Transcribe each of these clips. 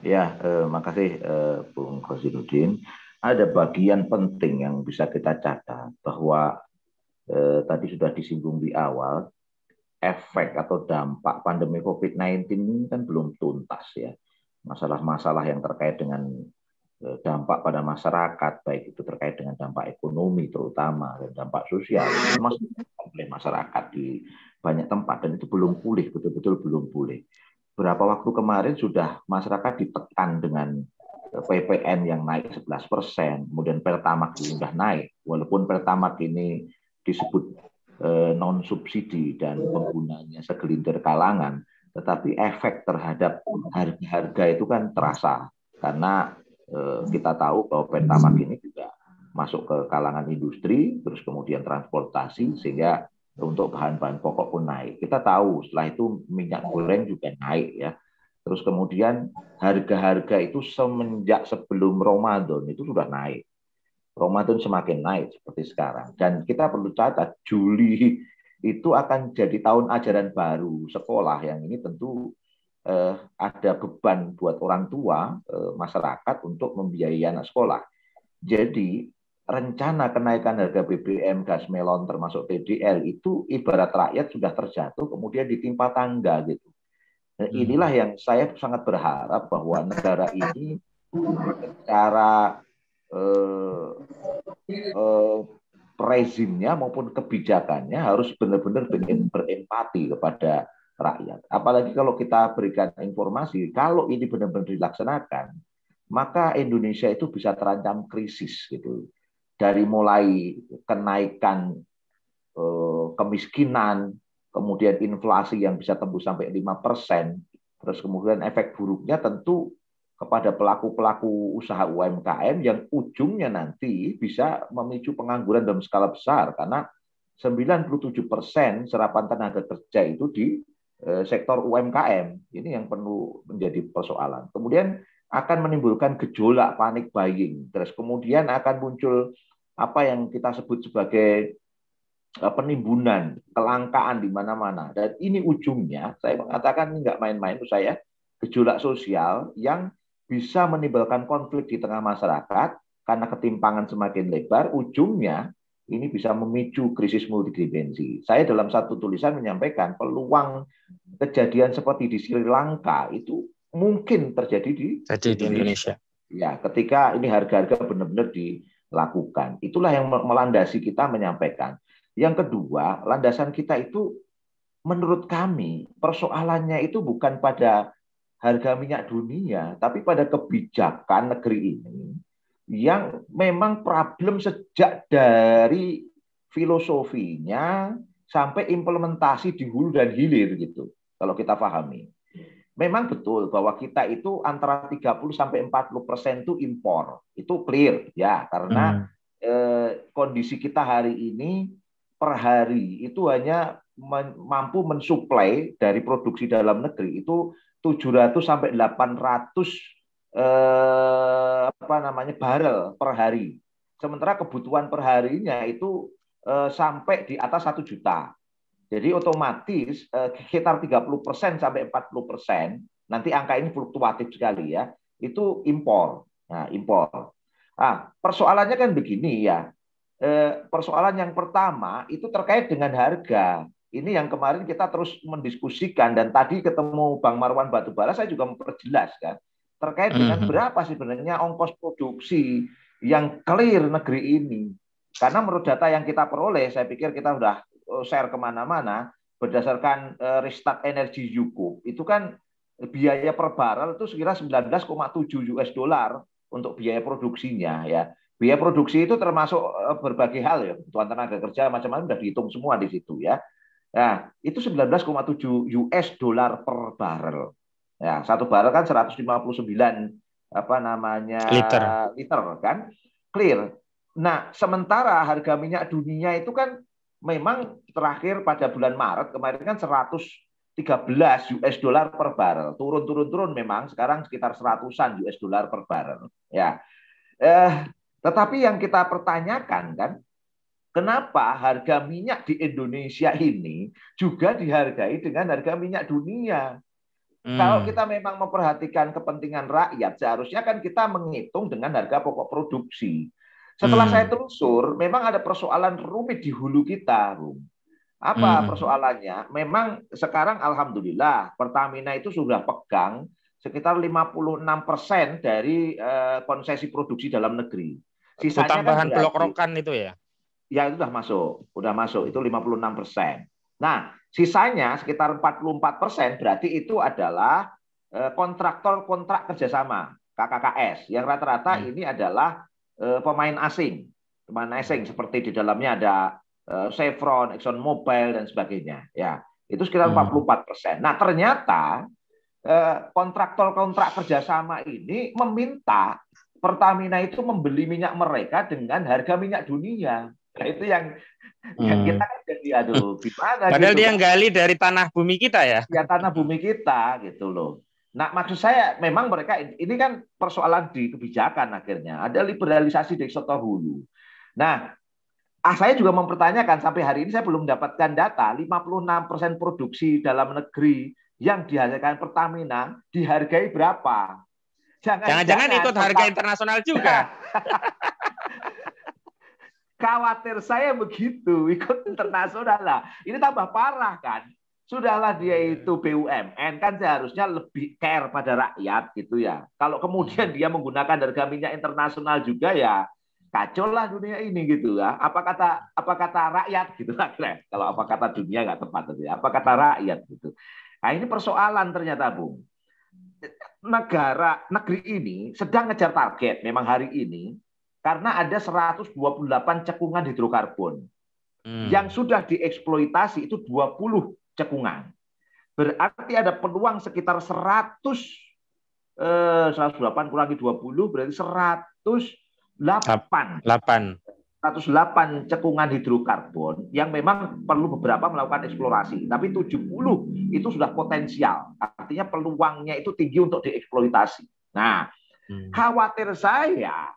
Ya, makasih Bung Khosinuddin. Ada bagian penting yang bisa kita catat bahwa tadi sudah disinggung di awal, efek atau dampak pandemi COVID-19 ini kan belum tuntas ya. Masalah-masalah yang terkait dengan dampak pada masyarakat, baik itu terkait dengan dampak ekonomi terutama dan dampak sosial, itu masih oleh masyarakat di banyak tempat dan itu belum pulih, betul-betul belum pulih. Beberapa waktu kemarin sudah masyarakat ditekan dengan PPN yang naik 11%, kemudian Pertamax sudah naik, walaupun Pertamax ini disebut non subsidi dan penggunanya segelintir kalangan, tetapi efek terhadap harga-harga itu kan terasa karena kita tahu bahwa Pertamax ini juga masuk ke kalangan industri, terus kemudian transportasi, sehingga untuk bahan-bahan pokok pun naik. Kita tahu setelah itu minyak goreng juga naik ya. Terus kemudian harga-harga itu semenjak sebelum Ramadan itu sudah naik. Ramadan semakin naik seperti sekarang. Dan kita perlu catat, Juli itu akan jadi tahun ajaran baru sekolah yang ini tentu ada beban buat orang tua, masyarakat untuk membiayai anak sekolah. Jadi rencana kenaikan harga BBM, gas melon termasuk TDL itu ibarat rakyat sudah terjatuh kemudian ditimpa tangga gitu. Dan inilah yang saya sangat berharap bahwa negara ini secara eh, rezimnya maupun kebijakannya harus benar-benar berempati kepada rakyat. Apalagi kalau kita berikan informasi, kalau ini benar-benar dilaksanakan, maka Indonesia itu bisa terancam krisis gitu. Dari mulai kenaikan kemiskinan, kemudian inflasi yang bisa tembus sampai 5%, terus kemudian efek buruknya tentu kepada pelaku-pelaku usaha UMKM yang ujungnya nanti bisa memicu pengangguran dalam skala besar karena 97% serapan tenaga kerja itu di sektor UMKM. Ini yang perlu menjadi persoalan. Kemudian akan menimbulkan gejolak panik buying. Terus kemudian akan muncul apa yang kita sebut sebagai penimbunan, kelangkaan di mana-mana. Dan ini ujungnya, saya mengatakan ini nggak main-main menurut saya, gejolak sosial yang bisa menimbulkan konflik di tengah masyarakat karena ketimpangan semakin lebar, ujungnya ini bisa memicu krisis multidimensi. Saya dalam satu tulisan menyampaikan peluang kejadian seperti di Sri Lanka itu mungkin terjadi di Indonesia. Ya, ketika ini harga-harga benar-benar dilakukan. Itulah yang melandasi kita menyampaikan. Yang kedua, landasan kita itu menurut kami persoalannya itu bukan pada harga minyak dunia, tapi pada kebijakan negeri ini yang memang problem sejak dari filosofinya sampai implementasi di hulu dan hilir gitu. Kalau kita pahami. Memang betul bahwa kita itu antara 30 sampai 40% itu impor. Itu clear ya, karena kondisi kita hari ini per hari itu hanya mampu mensuplai dari produksi dalam negeri itu 700 sampai 800 barel per hari. Sementara kebutuhan per harinya itu sampai di atas 1 juta. Jadi otomatis sekitar 30% sampai 40%, nanti angka ini fluktuatif sekali ya, itu impor. Nah, impor. Nah, persoalannya kan begini ya. Persoalan yang pertama itu terkait dengan harga. Ini yang kemarin kita terus mendiskusikan dan tadi ketemu Bang Marwan Batubara saya juga memperjelas kan terkait dengan berapa sebenarnya ongkos produksi yang clear negeri ini. Karena menurut data yang kita peroleh, saya pikir kita sudah share kemana-mana berdasarkan Rystad Energy Yuko, itu kan biaya per barrel itu sekira 19,7 US dollar untuk biaya produksinya ya. Biaya produksi itu termasuk berbagai hal ya, kebutuhan tenaga kerja macam-macam sudah dihitung semua di situ ya. Nah, itu 19,7 US dollar per barrel. Ya, satu barrel kan 159 liter kan. Clear. Nah, sementara harga minyak dunia itu kan memang terakhir pada bulan Maret kemarin kan 113 US dollar per barrel. Turun memang sekarang sekitar 100-an US dollar per barrel. Ya. Tetapi yang kita pertanyakan kan, kenapa harga minyak di Indonesia ini juga dihargai dengan harga minyak dunia? Kalau kita memang memperhatikan kepentingan rakyat, seharusnya kan kita menghitung dengan harga pokok produksi. Setelah saya telusur, memang ada persoalan rumit di hulu kita, Bung. Apa persoalannya? Memang sekarang alhamdulillah Pertamina itu sudah pegang sekitar 56% dari konsesi produksi dalam negeri. Sisanya tambahan kan Blok Rokan itu ya? Ya itu sudah masuk itu 56%. Nah, sisanya sekitar 44% berarti itu adalah kontraktor kontrak kerjasama KKKS yang rata-rata ini adalah pemain asing seperti di dalamnya ada Chevron, Exxon Mobil dan sebagainya. Ya, itu sekitar 44%. Nah, ternyata kontraktor kontrak kerjasama ini meminta Pertamina itu membeli minyak mereka dengan harga minyak dunia. Nah, itu yang kita kan jadi aduh gimana. Padahal gitu, dia gali dari tanah bumi kita ya. Ya tanah bumi kita gitu loh. Nah, maksud saya memang mereka ini kan persoalan di kebijakan akhirnya ada liberalisasi dari sektor hulu. Nah, saya juga mempertanyakan sampai hari ini saya belum mendapatkan data 56% produksi dalam negeri yang dihasilkan Pertamina dihargai berapa? Jangan-jangan ikut harga internasional juga. Khawatir saya begitu, ikut internasional lah. Ini tambah parah kan. Sudahlah dia itu BUMN kan seharusnya lebih care pada rakyat gitu ya. Kalau kemudian dia menggunakan harga minyak internasional juga ya kacau lah dunia ini gitu ya. Apa kata rakyat gitu lah. Kalau apa kata dunia nggak tepat tadi. Apa kata rakyat gitu. Nah ini persoalan ternyata Bung. Negeri ini sedang ngejar target memang hari ini karena ada 128 cekungan hidrokarbon yang sudah dieksploitasi itu 20 cekungan. Berarti ada peluang sekitar 108 kurangi 20 berarti 108 cekungan hidrokarbon yang memang perlu beberapa melakukan eksplorasi, tapi 70 itu sudah potensial. Artinya peluangnya itu tinggi untuk dieksploitasi. Nah, khawatir saya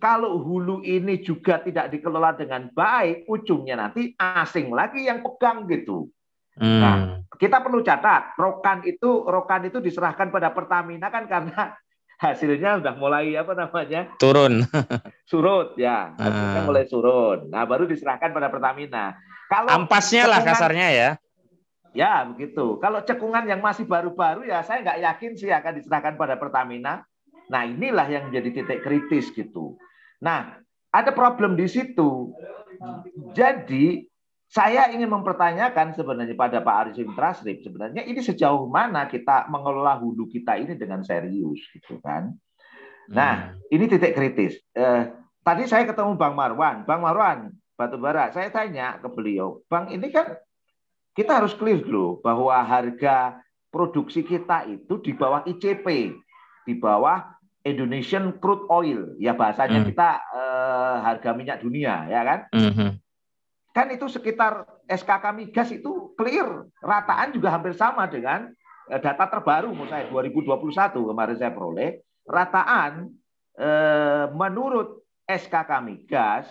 kalau hulu ini juga tidak dikelola dengan baik, ujungnya nanti asing lagi yang pegang gitu. Nah, kita perlu catat, Rokan itu diserahkan pada Pertamina kan karena hasilnya udah mulai surut ya, hasilnya mulai surut. Nah, baru diserahkan pada Pertamina. Kalau ampasnya lah kasarnya ya. Ya begitu. Kalau cekungan yang masih baru-baru ya saya nggak yakin sih akan diserahkan pada Pertamina. Nah inilah yang menjadi titik kritis gitu. Nah ada problem di situ. Jadi saya ingin mempertanyakan sebenarnya pada Pak Arifin Trasrip, sebenarnya ini sejauh mana kita mengelola hulu kita ini dengan serius gitu kan. Nah ini titik kritis. Tadi saya ketemu Bang Marwan Batubara, saya tanya ke beliau, Bang ini kan kita harus clear dulu bahwa harga produksi kita itu di bawah ICP, di bawah Indonesian Crude Oil, ya bahasanya kita harga minyak dunia, ya kan? Kan itu sekitar SKK Migas itu clear, rataan juga hampir sama dengan data terbaru menurut saya 2021 kemarin saya peroleh, rataan menurut SKK Migas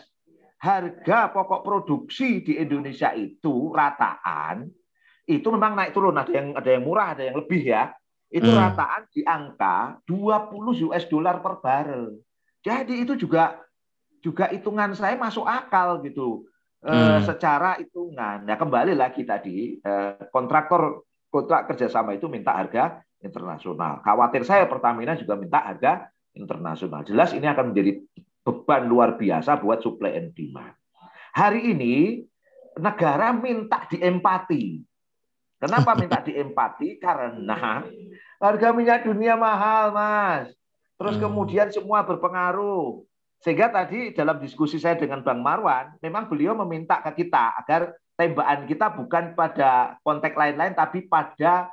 harga pokok produksi di Indonesia itu rataan itu memang naik turun, ada yang murah, ada yang lebih ya. Itu rataan di angka 20 US dollar per barrel. Jadi itu juga hitungan saya masuk akal gitu. Secara hitungan. Nah, kembali lagi tadi kontraktor kontrak kerjasama itu minta harga internasional. Khawatir saya Pertamina juga minta harga internasional. Jelas ini akan menjadi beban luar biasa buat supply and demand. Hari ini negara minta diempati. Kenapa minta diempati? Karena harga minyak dunia mahal, Mas. Terus kemudian semua berpengaruh. Sehingga tadi dalam diskusi saya dengan Bang Marwan, memang beliau meminta ke kita agar tembakan kita bukan pada konteks lain-lain, tapi pada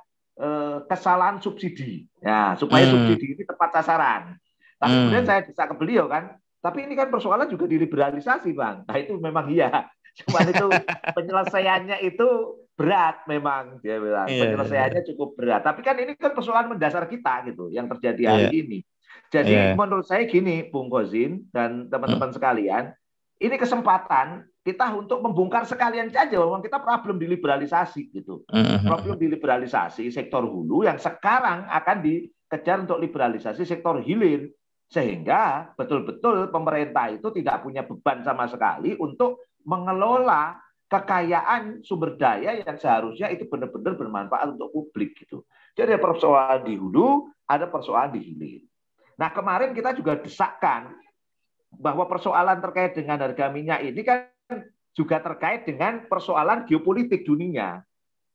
kesalahan subsidi. Ya, supaya subsidi ini tepat sasaran. Tapi kemudian saya bisa ke beliau kan, tapi ini kan persoalan juga diliberalisasi, Bang. Nah itu memang iya. Cuman itu penyelesaiannya itu berat memang, dia bilang. Penyelesaiannya cukup berat. Tapi kan ini kan persoalan mendasar kita gitu yang terjadi hari ini. Jadi menurut saya gini, Bung Kozin dan teman-teman sekalian, ini kesempatan kita untuk membongkar sekalian saja bahwa kita problem di liberalisasi gitu. Problem di liberalisasi sektor hulu yang sekarang akan dikejar untuk liberalisasi sektor hilir. Sehingga betul-betul pemerintah itu tidak punya beban sama sekali untuk mengelola kekayaan sumber daya yang seharusnya itu benar-benar bermanfaat untuk publik gitu. Jadi ada persoalan di hulu, ada persoalan di hilir. Nah, kemarin kita juga desakkan bahwa persoalan terkait dengan harga minyak ini kan juga terkait dengan persoalan geopolitik dunia.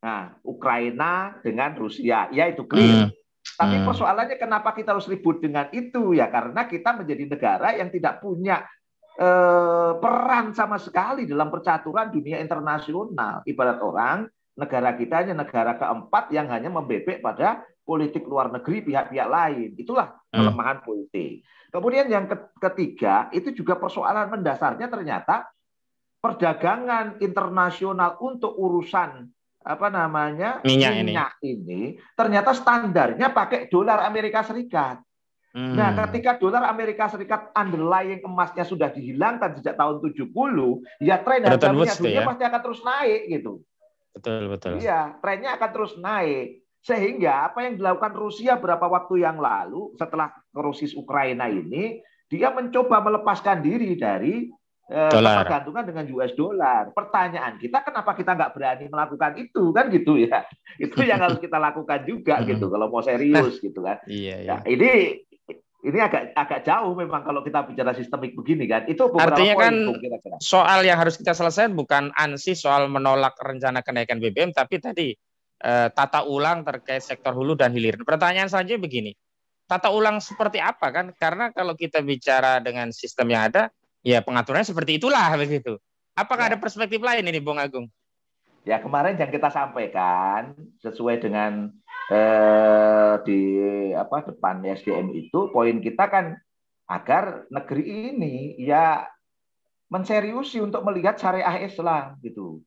Nah, Ukraina dengan Rusia, ya itu clear. Tapi persoalannya kenapa kita harus ribut dengan itu? Ya karena kita menjadi negara yang tidak punya peran sama sekali dalam percaturan dunia internasional. Ibarat orang, negara kita hanya negara keempat yang hanya membebek pada politik luar negeri pihak-pihak lain. Itulah kelemahan politik. Kemudian yang ketiga, itu juga persoalan mendasarnya ternyata perdagangan internasional untuk urusan minyak ini ternyata standarnya pakai dolar Amerika Serikat. Nah, ketika dolar Amerika Serikat underlying emasnya sudah dihilangkan sejak tahun 70, ya tren harga minyak dunia pasti akan terus naik gitu. Betul. Iya, trennya akan terus naik. Sehingga apa yang dilakukan Rusia beberapa waktu yang lalu setelah krisis Ukraina ini, dia mencoba melepaskan diri dari ketergantungan dengan US dollar. Pertanyaan kita, kenapa kita nggak berani melakukan itu kan gitu ya? Itu yang harus kita lakukan juga gitu kalau mau serius gitu kan. Iya. Ya, ini agak jauh memang kalau kita bicara sistemik begini kan. Itu artinya kan soal yang harus kita selesaikan bukan ansih soal menolak rencana kenaikan BBM, tapi tadi tata ulang terkait sektor hulu dan hilir. Pertanyaan saja begini, tata ulang seperti apa kan? Karena kalau kita bicara dengan sistem yang ada, ya pengaturannya seperti itulah begitu. Apakah ada perspektif lain ini, Bung Agung? Ya kemarin yang kita sampaikan sesuai dengan di depan SDM itu, poin kita kan agar negeri ini ya menseriusi untuk melihat syariah Islam gitu.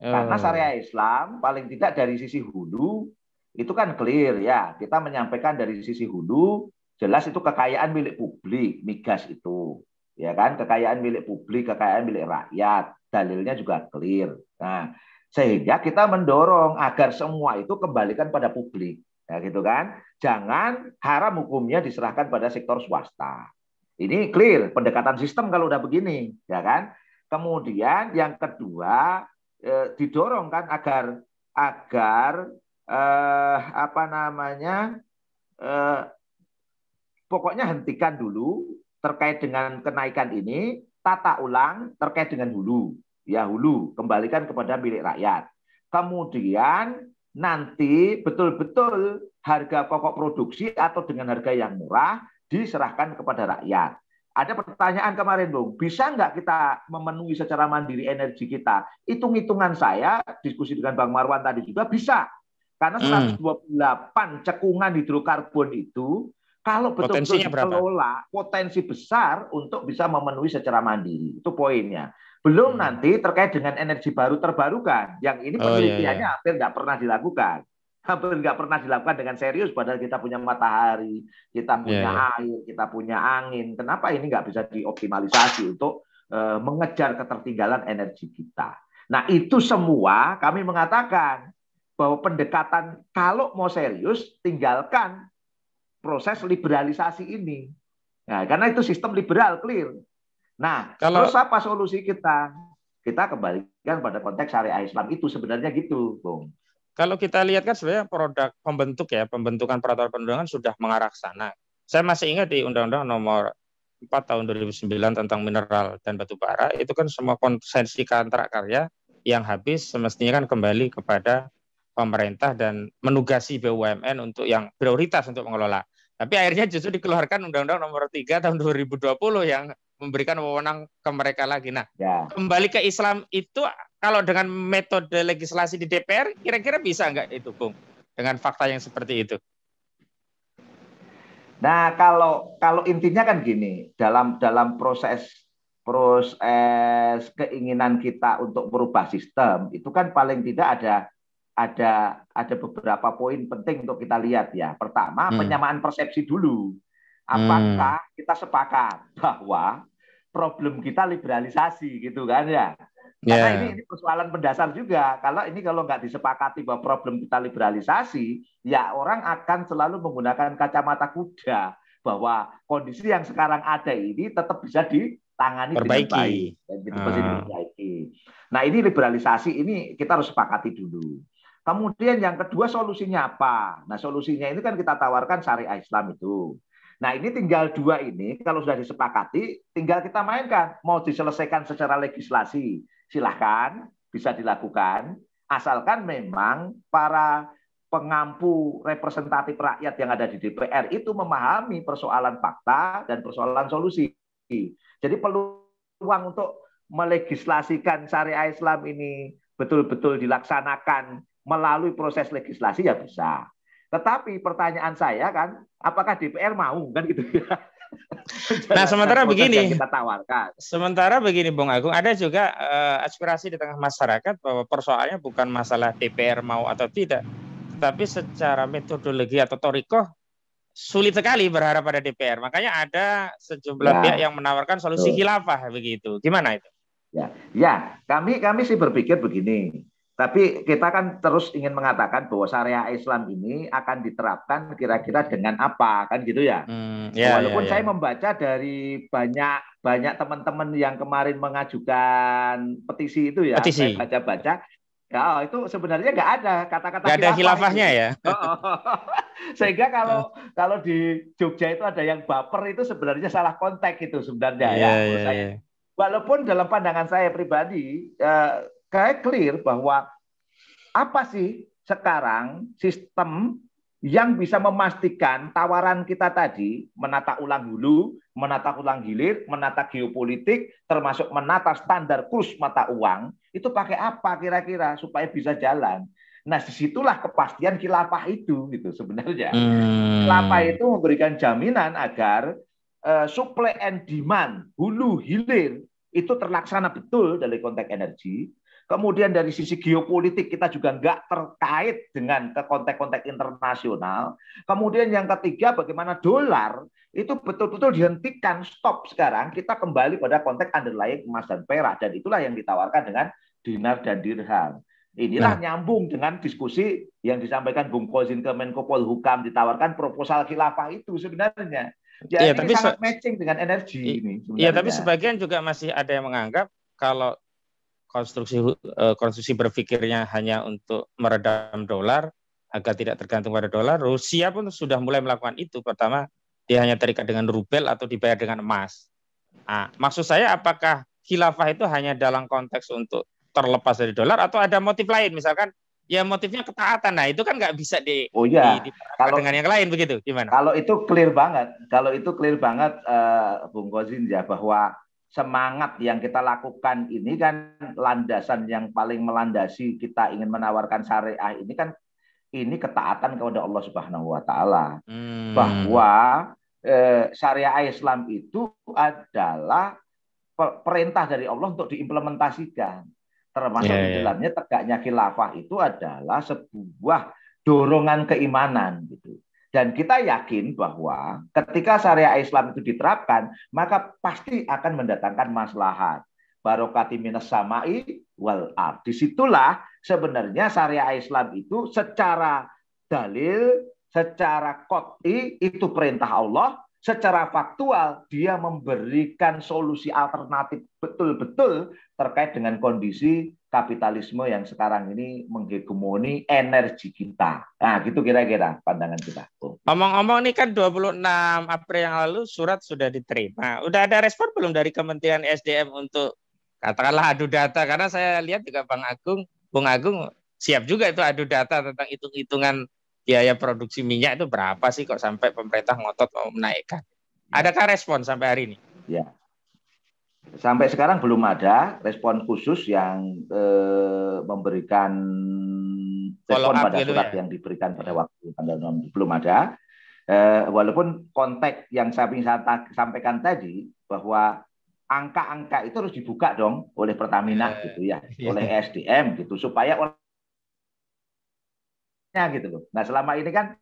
Karena syariah Islam paling tidak dari sisi hulu itu kan clear ya. Kita menyampaikan dari sisi hulu jelas itu kekayaan milik publik, migas itu. Ya kan, kekayaan milik publik, kekayaan milik rakyat. Dalilnya juga clear. Nah, sehingga kita mendorong agar semua itu kembalikan pada publik, ya gitu kan. Jangan haram hukumnya diserahkan pada sektor swasta. Ini clear pendekatan sistem kalau udah begini, ya kan. Kemudian yang kedua didorong kan agar pokoknya hentikan dulu terkait dengan kenaikan ini, tata ulang terkait dengan hulu. Ya hulu, kembalikan kepada milik rakyat. Kemudian nanti betul-betul harga pokok produksi atau dengan harga yang murah diserahkan kepada rakyat. Ada pertanyaan kemarin, Bung, bisa nggak kita memenuhi secara mandiri energi kita? Hitung-hitungan saya, diskusi dengan Bang Marwan tadi juga bisa. Karena 128 cekungan hidrokarbon itu, kalau betul-betul dikelola, potensi besar untuk bisa memenuhi secara mandiri. Itu poinnya. Belum nanti terkait dengan energi baru terbarukan. Yang ini penelitiannya hampir nggak pernah dilakukan. Hampir nggak pernah dilakukan dengan serius, padahal kita punya matahari, kita punya air, kita punya angin. Kenapa ini nggak bisa dioptimalisasi untuk mengejar ketertinggalan energi kita? Nah, itu semua kami mengatakan bahwa pendekatan kalau mau serius, tinggalkan proses liberalisasi ini. Nah, karena itu sistem liberal, clear. Nah, terus apa solusi kita? Kita kembalikan pada konteks syariah Islam itu sebenarnya gitu, Bung. Kalau kita lihat kan sebenarnya produk pembentukan peraturan perundangan sudah mengarah ke sana. Saya masih ingat di Undang-Undang Nomor 4 Tahun 2009 tentang mineral dan batu bara, itu kan semua konsesi kontrak karya yang habis semestinya kan kembali kepada pemerintah dan menugasi BUMN untuk yang prioritas untuk mengelola. Tapi akhirnya justru dikeluarkan Undang-Undang Nomor 3 Tahun 2020 yang memberikan wewenang ke mereka lagi. Nah, kembali ke Islam itu kalau dengan metode legislasi di DPR kira-kira bisa nggak itu, Bung? Dengan fakta yang seperti itu. Nah, kalau intinya kan gini, dalam proses keinginan kita untuk merubah sistem itu kan paling tidak ada beberapa poin penting untuk kita lihat ya. Pertama, penyamaan persepsi dulu. Apakah kita sepakat bahwa problem kita liberalisasi gitu kan ya? Karena Ya. ini persoalan mendasar juga. Kalau nggak disepakati bahwa problem kita liberalisasi, ya orang akan selalu menggunakan kacamata kuda bahwa kondisi yang sekarang ada ini tetap bisa ditangani dengan baik Perbaiki. dan itu pasti diperbaiki. Nah, ini liberalisasi ini kita harus sepakati dulu. Kemudian yang kedua solusinya apa? Nah, solusinya ini kan kita tawarkan syariah Islam itu. Nah, ini tinggal dua ini kalau sudah disepakati tinggal kita mainkan. Mau diselesaikan secara legislasi, silahkan bisa dilakukan. Asalkan memang para pengampu representatif rakyat yang ada di DPR itu memahami persoalan fakta dan persoalan solusi. Jadi peluang untuk melegislasikan syariah Islam ini betul-betul dilaksanakan melalui proses legislasi ya bisa. Tetapi pertanyaan saya kan, apakah DPR mau kan gitu ya? Nah, sementara begini, yang kita tawarkan. Sementara begini, Bung Agung, ada juga aspirasi di tengah masyarakat bahwa persoalannya bukan masalah DPR mau atau tidak, tapi secara metodologi atau torikoh sulit sekali berharap pada DPR. Makanya ada sejumlah pihak yang menawarkan solusi khilafah begitu. Gimana itu? Ya, kami sih berpikir begini. Tapi kita kan terus ingin mengatakan bahwa syariah Islam ini akan diterapkan kira-kira dengan apa, kan gitu ya. Walaupun saya membaca dari banyak teman-teman yang kemarin mengajukan petisi itu ya, petisi. saya baca-baca, ya itu sebenarnya nggak ada kata-kata nggak ada khilafahnya ya. Sehingga kalau di Jogja itu ada yang baper itu sebenarnya salah konteks itu sebenarnya ya. Menurut saya. Walaupun dalam pandangan saya pribadi, kayak clear bahwa apa sih sekarang sistem yang bisa memastikan tawaran kita tadi, menata ulang hulu, menata ulang hilir, menata geopolitik, termasuk menata standar kurs mata uang, itu pakai apa kira-kira supaya bisa jalan. Nah, disitulah kepastian khilafah itu gitu sebenarnya. Khilafah itu memberikan jaminan agar supply and demand, hulu hilir itu terlaksana betul dari konteks energi. Kemudian dari sisi geopolitik kita juga nggak terkait dengan ke konteks-konteks internasional. Kemudian yang ketiga bagaimana dolar itu betul-betul dihentikan, stop sekarang. Kita kembali pada konteks underlying emas dan perak. Dan itulah yang ditawarkan dengan dinar dan dirham. Inilah nyambung dengan diskusi yang disampaikan Bung Kozin ke Menko Polhukam, ditawarkan proposal khilafah itu sebenarnya. Jadi tapi sangat matching dengan energi ini. Iya, tapi sebagian juga masih ada yang menganggap kalau konstruksi berpikirnya hanya untuk meredam dolar agar tidak tergantung pada dolar. Rusia pun sudah mulai melakukan itu. Pertama, dia hanya terikat dengan rubel atau dibayar dengan emas. Nah, maksud saya apakah khilafah itu hanya dalam konteks untuk terlepas dari dolar atau ada motif lain? Misalkan ya motifnya ketaatan. Nah, itu kan nggak bisa kalau dengan yang lain begitu. Gimana? Kalau itu clear banget, Bung Kozin ya, bahwa semangat yang kita lakukan ini kan landasan yang paling melandasi kita ingin menawarkan syariah ini kan ini ketaatan kepada Allah Subhanahu wa taala. Bahwa syariah Islam itu adalah perintah dari Allah untuk diimplementasikan. Termasuk di dalamnya tegaknya khilafah itu adalah sebuah dorongan keimanan gitu. Dan kita yakin bahwa ketika syariah Islam itu diterapkan, maka pasti akan mendatangkan maslahat. Barokati minas samai wal ard. Disitulah sebenarnya syariah Islam itu secara dalil, secara qot'i itu perintah Allah, secara faktual dia memberikan solusi alternatif betul-betul terkait dengan kondisi kapitalisme yang sekarang ini menghegemoni energi kita. Nah, gitu kira-kira pandangan kita. Omong-omong ini kan 26 April yang lalu surat sudah diterima. Udah ada respon belum dari Kementerian SDM untuk katakanlah adu data? Karena saya lihat juga Bung Agung siap juga itu adu data tentang hitung-hitungan biaya produksi minyak itu berapa sih kok sampai pemerintah ngotot mau menaikkan. Adakah respon sampai hari ini? Ya. Sampai sekarang belum ada respon khusus yang memberikan respon pada surat yang diberikan pada waktu tanggal 6 belum ada. Walaupun konteks yang saya sampaikan tadi bahwa angka-angka itu harus dibuka dong oleh Pertamina gitu ya, oleh SDM gitu supaya gitu loh. Nah, selama ini kan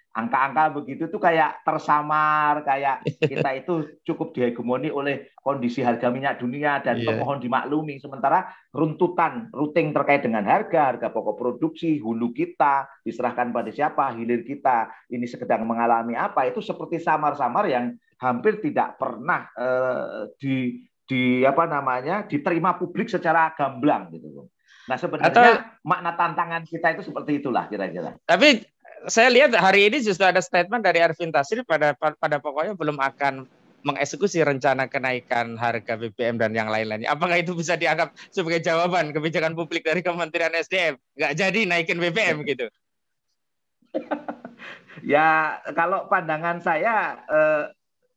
Angka-angka begitu tuh kayak tersamar, kayak kita itu cukup dihegemoni oleh kondisi harga minyak dunia dan mohon dimaklumi. Sementara routing terkait dengan harga pokok produksi, hulu kita diserahkan pada siapa, hilir kita ini sedang mengalami apa, itu seperti samar-samar yang hampir tidak pernah diterima publik secara gamblang gitu. Nah sebenarnya makna tantangan kita itu seperti itulah kira-kira. Tapi saya lihat hari ini justru ada statement dari Arifin Tasrif pada pokoknya belum akan mengeksekusi rencana kenaikan harga BBM dan yang lain-lainnya. Apakah itu bisa dianggap sebagai jawaban kebijakan publik dari Kementerian SDM? Nggak jadi naikin BBM gitu. Ya kalau pandangan saya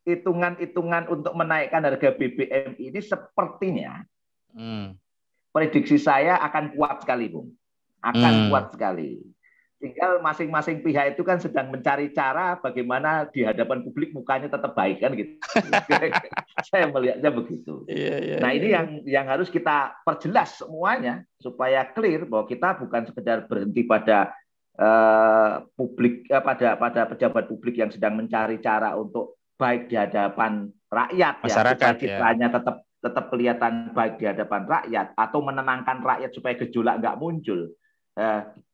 hitungan-hitungan untuk menaikkan harga BBM ini sepertinya prediksi saya akan kuat sekali, Bung. Akan kuat sekali. Tinggal masing-masing pihak itu kan sedang mencari cara bagaimana di hadapan publik mukanya tetap baik kan gitu. Saya melihatnya begitu. Nah ini yang harus kita perjelas semuanya supaya clear bahwa kita bukan sekedar berhenti pada publik, pada pejabat publik yang sedang mencari cara untuk baik di hadapan rakyat, masyarakat, supaya citranya tetap kelihatan baik di hadapan rakyat, atau menenangkan rakyat supaya gejolak nggak muncul.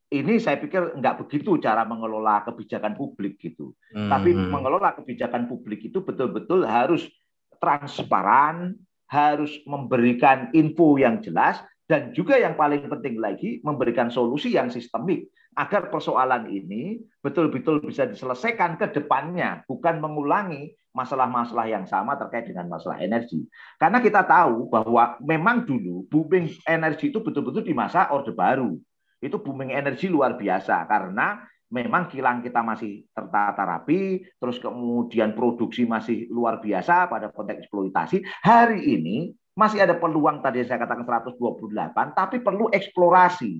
Ini saya pikir nggak begitu cara mengelola kebijakan publik gitu. Tapi mengelola kebijakan publik itu betul-betul harus transparan, harus memberikan info yang jelas, dan juga yang paling penting lagi memberikan solusi yang sistemik agar persoalan ini betul-betul bisa diselesaikan ke depannya, bukan mengulangi masalah-masalah yang sama terkait dengan masalah energi. Karena kita tahu bahwa memang dulu booming energi itu betul-betul di masa Orde Baru. Itu booming energi luar biasa karena memang kilang kita masih tertata rapi, terus kemudian produksi masih luar biasa pada konteks eksploitasi. Hari ini masih ada peluang, tadi saya katakan 128, tapi perlu eksplorasi.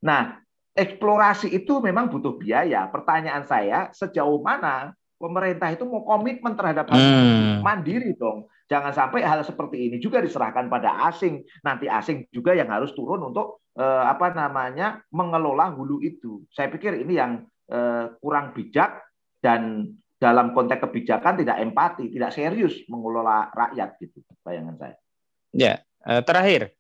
Nah, eksplorasi itu memang butuh biaya. Pertanyaan saya, sejauh mana pemerintah itu mau komitmen terhadap hal ini? Mandiri dong. Jangan sampai hal seperti ini juga diserahkan pada asing. Nanti asing juga yang harus turun untuk mengelola hulu itu. Saya pikir ini yang kurang bijak, dan dalam konteks kebijakan tidak empati, tidak serius mengelola rakyat gitu. Bayangan saya. Ya, terakhir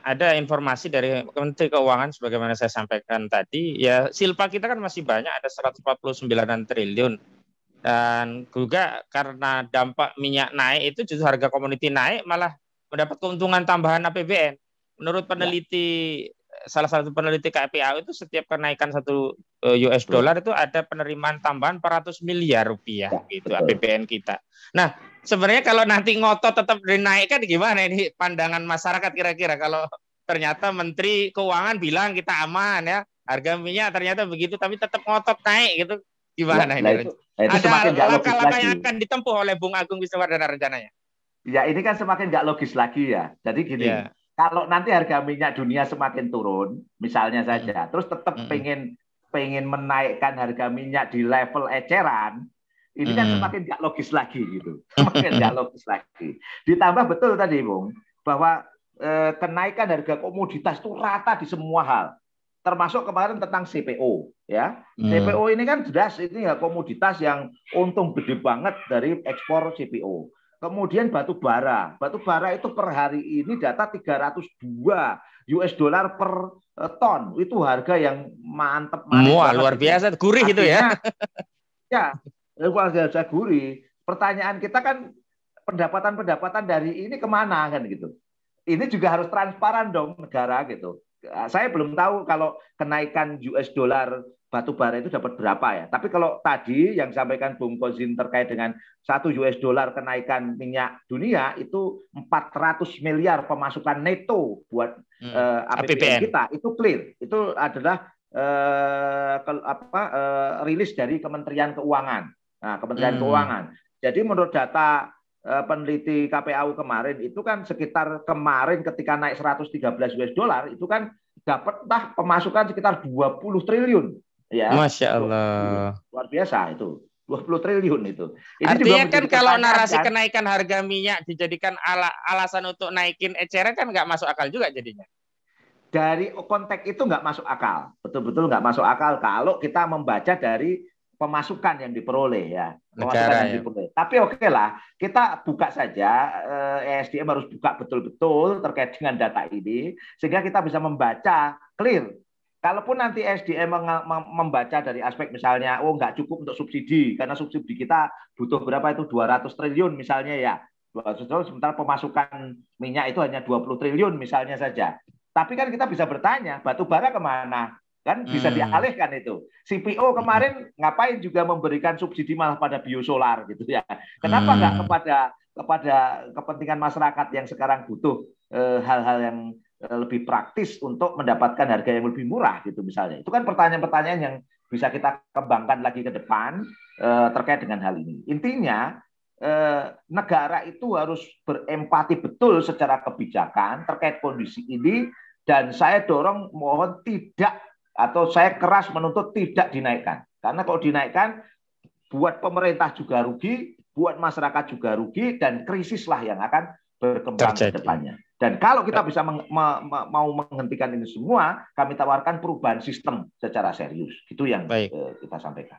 ada informasi dari Menteri Keuangan sebagaimana saya sampaikan tadi, ya silpa kita kan masih banyak, ada 149 triliun. Dan juga karena dampak minyak naik itu justru harga komoditi naik malah mendapat keuntungan tambahan APBN. Menurut peneliti, salah satu peneliti KPAU itu setiap kenaikan $1 itu ada penerimaan tambahan 400 miliar rupiah gitu APBN kita. Nah, sebenarnya kalau nanti ngotot tetap dinaikkan gimana ini pandangan masyarakat kira-kira kalau ternyata Menteri Keuangan bilang kita aman ya, harga minyak ternyata begitu tapi tetap ngotot naik gitu. Gimana ini? Ada langkah-langkah yang akan ditempuh oleh Bung Agung Wisnuwardana rencananya? Ya ini kan semakin nggak logis lagi ya. Jadi gini, kalau nanti harga minyak dunia semakin turun, misalnya saja, terus tetap pengen menaikkan harga minyak di level eceran, ini kan semakin nggak logis lagi gitu. Semakin nggak logis lagi. Ditambah betul tadi Bung, bahwa kenaikan harga komoditas itu rata di semua hal. Termasuk kemarin tentang CPO ya. CPO ini kan jelas ini ya komoditas yang untung gede banget dari ekspor CPO. Kemudian batu bara itu per hari ini data $302 per ton. Itu harga yang mantep. Wah, luar biasa, gurih itu ya. Ya, luar biasa gurih. Pertanyaan kita kan pendapatan dari ini kemana kan gitu. Ini juga harus transparan dong negara gitu. Saya belum tahu kalau kenaikan $, batu bara itu dapat berapa ya. Tapi kalau tadi yang sampaikan Bung Kozin terkait dengan $1 kenaikan minyak dunia itu 400 miliar pemasukan neto buat APBN kita, itu clear. Itu adalah rilis dari Kementerian Keuangan. Nah, Kementerian Keuangan. Jadi menurut data peneliti KPAU kemarin itu kan sekitar kemarin ketika naik $113 itu kan dapatlah pemasukan sekitar 20 triliun ya. Masya Allah. Luar biasa itu. 20 triliun itu. Ini artinya kan kalau narasi kenaikan harga minyak dijadikan alasan untuk naikin eceran kan nggak masuk akal juga jadinya. Dari konteks itu nggak masuk akal. Betul-betul nggak masuk akal kalau kita membaca dari pemasukan yang diperoleh ya, negara ya. diperoleh. Tapi oke lah, kita buka saja, ESDM harus buka betul-betul terkait dengan data ini, sehingga kita bisa membaca clear. Kalaupun nanti ESDM membaca dari aspek misalnya, oh nggak cukup untuk subsidi, karena subsidi kita butuh berapa itu 200 triliun misalnya ya, 200 triliun, sementara pemasukan minyak itu hanya 20 triliun misalnya saja. Tapi kan kita bisa bertanya, batu bara kemana? Kan bisa dialihkan itu. CPO kemarin ngapain juga memberikan subsidi malah pada biosolar gitu ya. Kenapa nggak kepada kepentingan masyarakat yang sekarang butuh hal-hal yang lebih praktis untuk mendapatkan harga yang lebih murah gitu misalnya. Itu kan pertanyaan-pertanyaan yang bisa kita kembangkan lagi ke depan terkait dengan hal ini. Intinya negara itu harus berempati betul secara kebijakan terkait kondisi ini, dan saya dorong mohon tidak, atau saya keras menuntut tidak dinaikkan. Karena kalau dinaikkan, buat pemerintah juga rugi, buat masyarakat juga rugi, dan krisislah yang akan berkembang ke depannya. Dan kalau kita bisa mau menghentikan ini semua, kami tawarkan perubahan sistem secara serius. Itu yang kita sampaikan.